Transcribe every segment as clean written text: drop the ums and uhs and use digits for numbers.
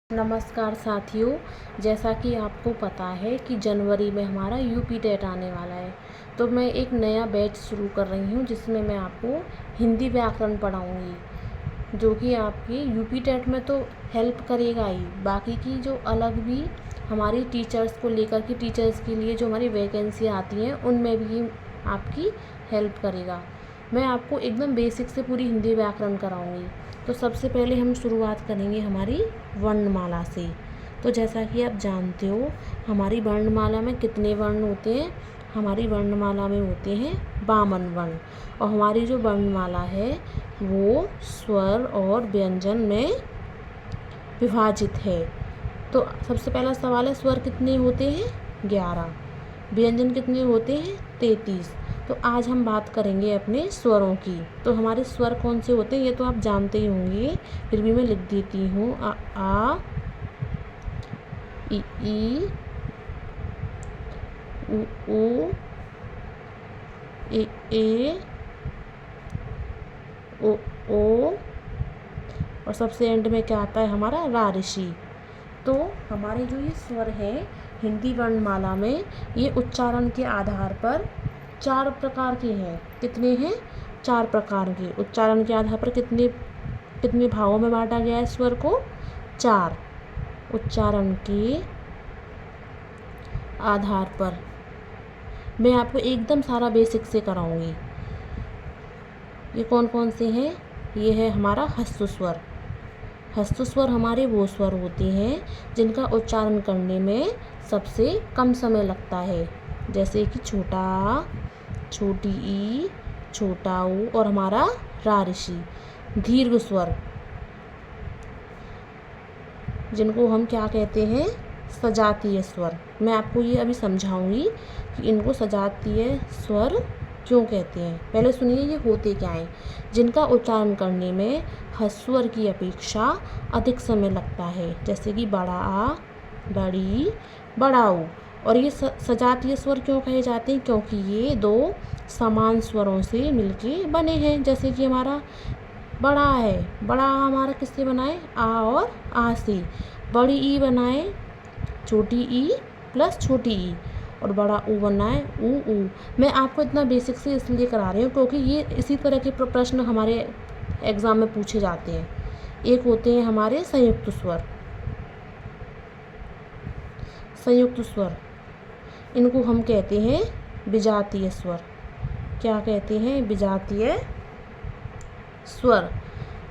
नमस्कार साथियों, जैसा कि आपको पता है कि जनवरी में हमारा यूपी टेट आने वाला है। तो मैं एक नया बैच शुरू कर रही हूँ जिसमें मैं आपको हिंदी व्याकरण पढ़ाऊँगी, जो कि आपकी यूपी टेट में तो हेल्प करेगा ही, बाकी की जो अलग भी हमारी टीचर्स को लेकर के टीचर्स के लिए जो हमारी वैकेंसी आती हैं उनमें भी आपकी हेल्प करेगा। मैं आपको एकदम बेसिक से पूरी हिंदी व्याकरण कराऊँगी। तो सबसे पहले हम शुरुआत करेंगे हमारी वर्णमाला से। तो जैसा कि आप जानते हो, हमारी वर्णमाला में कितने वर्ण होते हैं? हमारी वर्णमाला में होते हैं 52 वर्ण। और हमारी जो वर्णमाला है वो स्वर और व्यंजन में विभाजित है। तो सबसे पहला सवाल है, स्वर कितने होते हैं? 11। व्यंजन कितने होते हैं? 33। तो आज हम बात करेंगे अपने स्वरों की। तो हमारे स्वर कौन से होते हैं ये तो आप जानते ही होंगे, फिर भी मैं लिख देती हूँ। आ ई उ ए ओ और सबसे एंड में क्या आता है हमारा? रा ऋषि। तो हमारे जो ये स्वर हैं हिंदी वर्णमाला में, ये उच्चारण के आधार पर 4 प्रकार के हैं। कितने हैं? 4 प्रकार के। उच्चारण के आधार पर कितने भागों में बांटा गया है स्वर को? 4। उच्चारण के आधार पर मैं आपको एकदम सारा बेसिक से कराऊंगी। ये कौन कौन से हैं? ये है हमारा हस्व स्वर। हस्व स्वर हमारे वो स्वर होते हैं जिनका उच्चारण करने में सबसे कम समय लगता है, जैसे कि छोटा आ, छोटी ई, छोटा ऊ और हमारा रा ऋषि। दीर्घ स्वर जिनको हम क्या कहते हैं? सजातीय स्वर। मैं आपको ये अभी समझाऊंगी कि इनको सजातीय स्वर क्यों कहते हैं। पहले सुनिए ये होते क्या हैं। जिनका उच्चारण करने में ह्स्वर की अपेक्षा अधिक समय लगता है, जैसे कि बड़ा आ, बड़ी, बड़ा ऊ। और ये सजातीय स्वर क्यों कहे जाते हैं? क्योंकि ये 2 समान स्वरों से मिलके बने हैं। जैसे कि हमारा बड़ा है, बड़ा आ हमारा किससे बना है? आ और आ से। बड़ी ई बनाए छोटी ई प्लस छोटी ई, और बड़ा ऊ बना है ऊ। मैं आपको इतना बेसिक से इसलिए करा रही हूँ क्योंकि ये इसी तरह के प्रश्न हमारे एग्ज़ाम में पूछे जाते हैं। एक होते हैं हमारे संयुक्त स्वर। संयुक्त स्वर इनको हम कहते हैं विजातीय स्वर। क्या कहते हैं? विजातीय स्वर।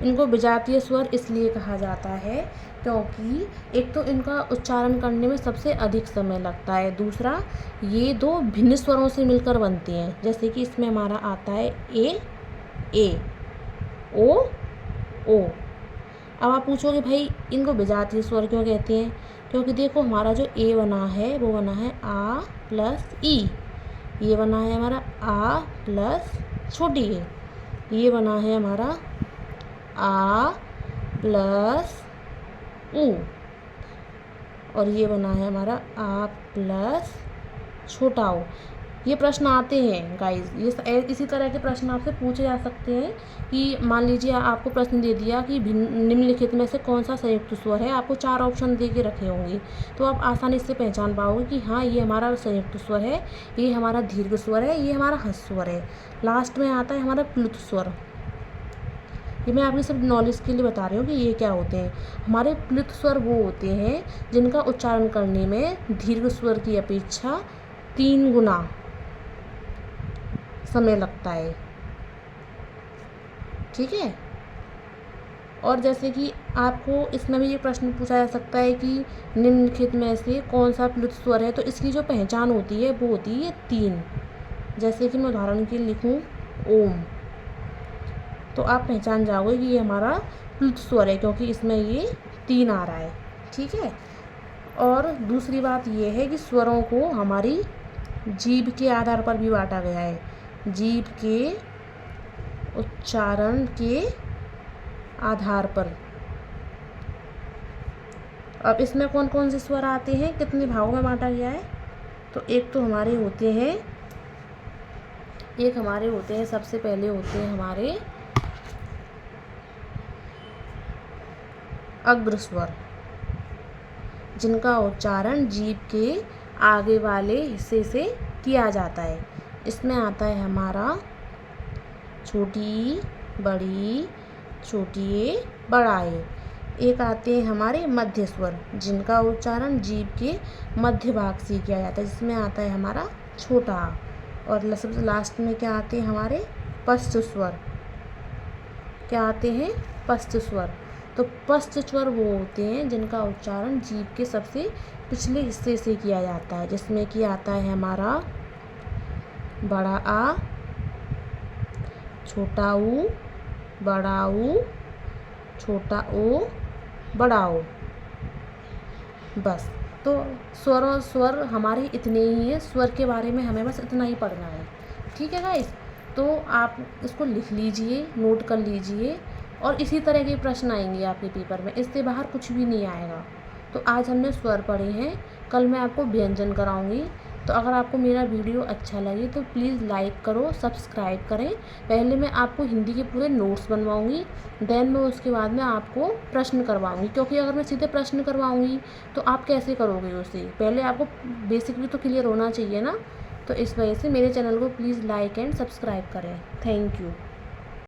इनको विजातीय स्वर इसलिए कहा जाता है क्योंकि एक तो इनका उच्चारण करने में सबसे अधिक समय लगता है, दूसरा ये 2 भिन्न स्वरों से मिलकर बनते हैं। जैसे कि इसमें हमारा आता है ए, ओ। अब आप पूछोगे भाई इनको विजातीय स्वर क्यों कहते हैं? क्योंकि देखो हमारा जो ए बना है वो बना है आ प्लस ई, ये बना है हमारा आ प्लस छोटी ए, ये बना है हमारा आ प्लस ऊ, और ये बना है हमारा आ प्लस छोटा ऊ। ये प्रश्न आते हैं गाइस, ये इसी तरह के प्रश्न आपसे पूछे जा सकते हैं कि मान लीजिए आपको प्रश्न दे दिया कि निम्नलिखित में से कौन सा संयुक्त स्वर है। आपको 4 ऑप्शन दे के रखे होंगे, तो आप आसानी से पहचान पाओगे कि हाँ ये हमारा संयुक्त स्वर है, ये हमारा दीर्घ स्वर है, ये हमारा ह्स्व स्वर है। लास्ट में आता है हमारा प्लुत स्वर। ये मैं आपकी सब नॉलेज के लिए बता रही हूँ कि ये क्या होते हैं। हमारे प्लुत स्वर वो होते हैं जिनका उच्चारण करने में दीर्घ स्वर की अपेक्षा 3 गुना समय लगता है। ठीक है। और जैसे कि आपको इसमें भी ये प्रश्न पूछा जा सकता है कि निम्नलिखित में से कौन सा प्लुत स्वर है, तो इसकी जो पहचान होती है वो होती है 3। जैसे कि मैं उदाहरण के लिए लिखूँ ओम, तो आप पहचान जाओगे कि ये हमारा प्लुत स्वर है क्योंकि इसमें ये 3 आ रहा है। ठीक है। और दूसरी बात ये है कि स्वरों को हमारी जीभ के आधार पर भी बांटा गया है, जीभ के उच्चारण के आधार पर। अब इसमें कौन कौन से स्वर आते हैं, कितने भागों में बांटा गया है? तो एक हमारे होते हैं सबसे पहले होते हैं हमारे अग्र स्वर। जिनका उच्चारण जीभ के आगे वाले हिस्से से किया जाता है। इसमें आता है हमारा छोटी, बड़ी, छोटी ए, बड़ा ए। एक आते हैं हमारे मध्य स्वर, जिनका उच्चारण जीभ के मध्य भाग से किया जाता है, जिसमें आता है हमारा छोटा आ। और सबसे लास्ट में क्या आते हैं हमारे पश्च स्वर। क्या आते हैं? पश्च स्वर। तो पश्च स्वर वो होते हैं जिनका उच्चारण जीभ के सबसे पिछले हिस्से से किया जाता है, जिसमें कि आता है हमारा बड़ा आ, छोटा ऊ, बड़ा ऊ, छोटा ओ, बड़ा ओ। बस, तो स्वर और स्वर हमारे इतने ही हैं। स्वर के बारे में हमें बस इतना ही पढ़ना है। ठीक है गाइस, तो आप इसको लिख लीजिए, नोट कर लीजिए, और इसी तरह के प्रश्न आएंगे आपके पेपर में। इससे बाहर कुछ भी नहीं आएगा। तो आज हमने स्वर पढ़े हैं, कल मैं आपको व्यंजन कराऊंगी। तो अगर आपको मेरा वीडियो अच्छा लगे तो प्लीज़ लाइक करो, सब्सक्राइब करें। पहले मैं आपको हिंदी के पूरे नोट्स बनवाऊंगी, देन मैं उसके बाद में आपको प्रश्न करवाऊंगी, क्योंकि अगर मैं सीधे प्रश्न करवाऊंगी तो आप कैसे करोगे उसे? पहले आपको बेसिक भी तो क्लियर होना चाहिए ना। तो इस वजह से मेरे चैनल को प्लीज़ लाइक एंड सब्सक्राइब करें। Thank you.